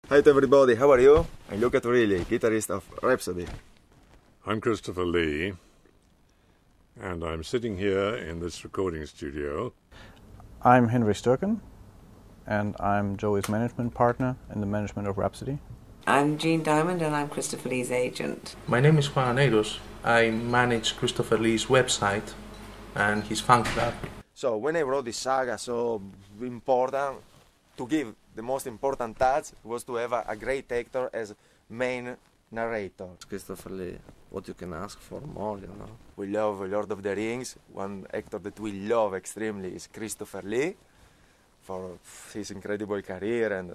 Hi to everybody, how are you? I'm Luca Turilli, guitarist of Rhapsody. I'm Christopher Lee, and I'm sitting here in this recording studio. I'm Henry Sturken, and I'm Joey's management partner in the management of Rhapsody. I'm Jean Diamond, and I'm Christopher Lee's agent. My name is Juan Aneiros. I manage Christopher Lee's website and his fan club. So when I wrote this saga, so important to give the most important touch was to have a great actor as main narrator. Christopher Lee, what you can ask for more, you know. We love Lord of the Rings. One actor that we love extremely is Christopher Lee for his incredible career and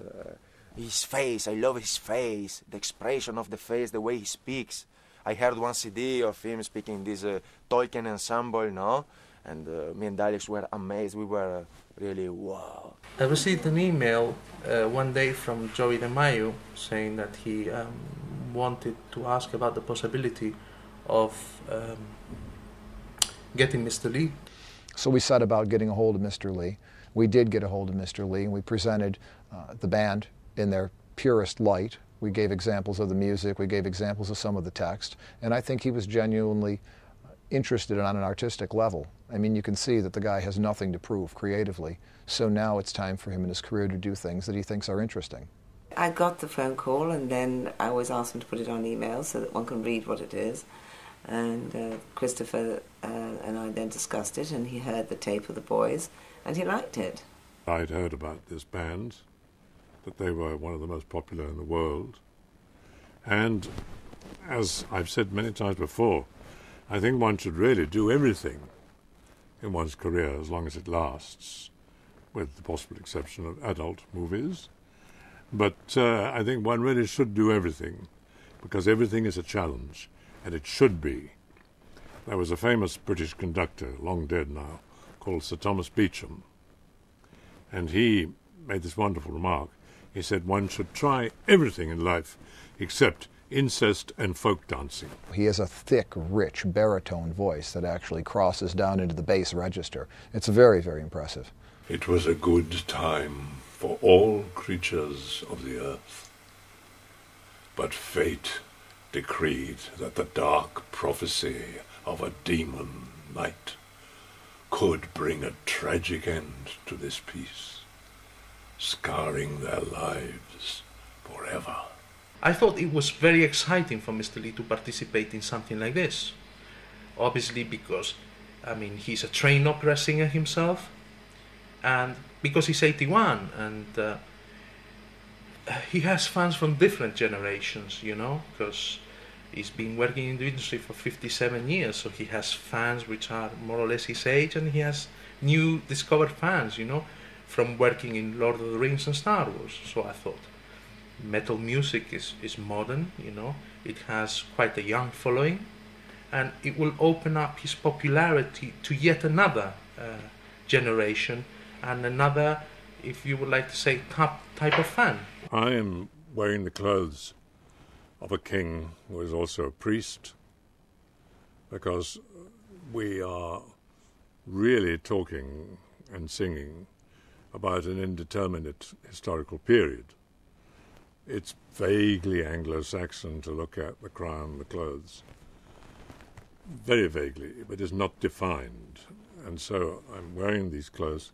his face. I love his face, the expression of the face, the way he speaks. I heard one CD of him speaking this Tolkien ensemble, no? And me and Alex were amazed. We were really, wow. I received an email one day from Joey De Mayo saying that he wanted to ask about the possibility of getting Mr. Lee. So we set about getting a hold of Mr. Lee. We did get a hold of Mr. Lee, and we presented the band in their purest light. We gave examples of the music, we gave examples of some of the text, and I think he was genuinely interested on an artistic level. I mean, you can see that the guy has nothing to prove creatively, so now it's time for him in his career to do things that he thinks are interesting. I got the phone call, and then I always ask him to put it on email so that one can read what it is. And Christopher and I then discussed it, and he heard the tape of the boys, and he liked it. I'd heard about this band, that they were one of the most popular in the world. And as I've said many times before, I think one should really do everything in one's career as long as it lasts, with the possible exception of adult movies. But I think one really should do everything, because everything is a challenge, and it should be. There was a famous British conductor, long dead now, called Sir Thomas Beecham, and he made this wonderful remark. He said one should try everything in life except incest and folk dancing. He has a thick, rich baritone voice that actually crosses down into the bass register. It's very, very impressive. It was a good time for all creatures of the earth. But fate decreed that the dark prophecy of a demon knight could bring a tragic end to this piece, scarring their lives forever. I thought it was very exciting for Mr. Lee to participate in something like this. Obviously because, I mean, he's a trained opera singer himself, and because he's 81, and he has fans from different generations, you know, because he's been working in the industry for 57 years, so he has fans which are more or less his age, and he has new discovered fans, you know, from working in Lord of the Rings and Star Wars. So I thought, metal music is modern, you know, it has quite a young following, and it will open up his popularity to yet another generation and another, if you would like to say, type of fan. I am wearing the clothes of a king who is also a priest, because we are really talking and singing about an indeterminate historical period. It's vaguely Anglo-Saxon to look at the crown, the clothes, very vaguely, but it's not defined. And so I'm wearing these clothes,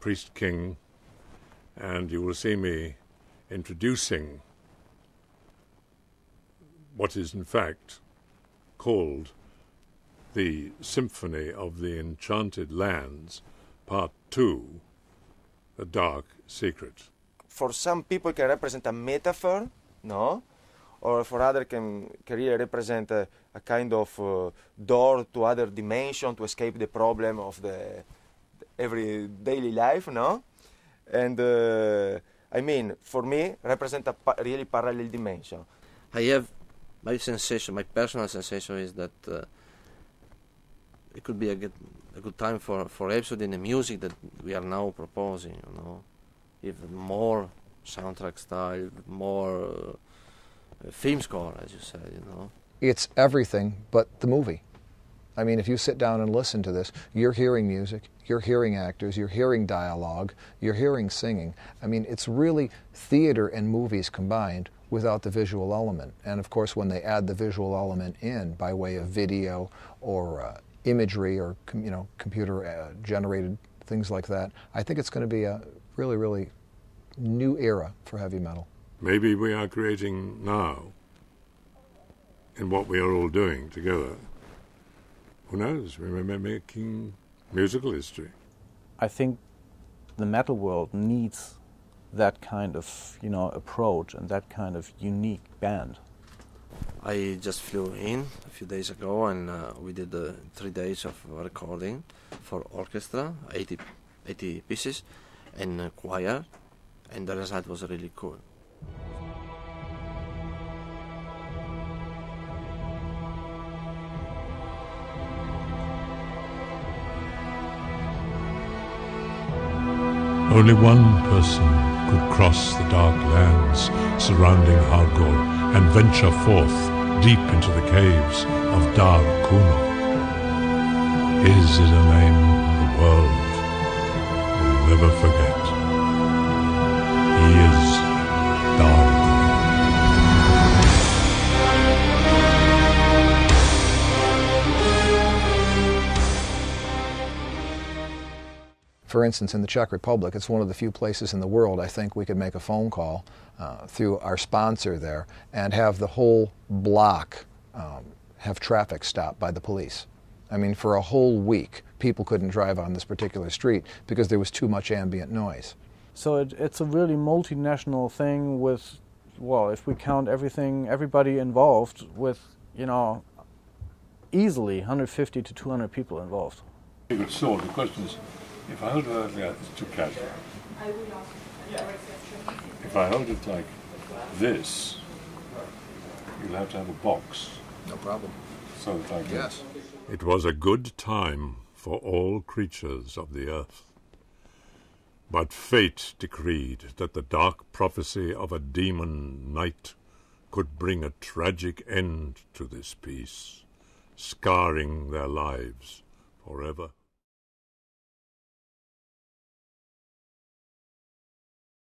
priest king, and you will see me introducing what is in fact called the Symphony of the Enchanted Lands, Part 2, The Dark Secret. For some people it can represent a metaphor, no? Or for others can really represent a kind of door to other dimension to escape the problem of the every daily life, no? And I mean, for me, represent a really parallel dimension. I have my sensation, my personal sensation is that it could be a good time for Rhapsody in the music that we are now proposing, you know. Even more soundtrack style, more film score, as you said, you know. It's everything but the movie. I mean, if you sit down and listen to this, you're hearing music, you're hearing actors, you're hearing dialogue, you're hearing singing. I mean, it's really theater and movies combined without the visual element. And of course, when they add the visual element in by way of video or imagery or computer generated things like that, I think it's going to be a really, really new era for heavy metal. Maybe we are creating now, in what we are all doing together, who knows, we may be making musical history. I think the metal world needs that kind of, approach and that kind of unique band. I just flew in a few days ago, and we did 3 days of recording for orchestra, 80 pieces, and choir, and the result was really cool. Only one person could cross the dark lands surrounding Hargol and venture forth deep into the caves of Dar Kuno. His is a name the world will never forget. He is Dar Kuno. For instance, in the Czech Republic, it's one of the few places in the world I think we could make a phone call through our sponsor there and have the whole block have traffic stopped by the police. I mean, for a whole week, people couldn't drive on this particular street because there was too much ambient noise. So it's a really multinational thing with, well, if we count everybody involved with, easily 150 to 200 people involved. So the question is, if I hold it like that, it's too casual. If I hold it like this, you'll have to have a box. No problem. So it's like Yes. this. It was a good time for all creatures of the earth. But fate decreed that the dark prophecy of a demon night could bring a tragic end to this peace, scarring their lives forever.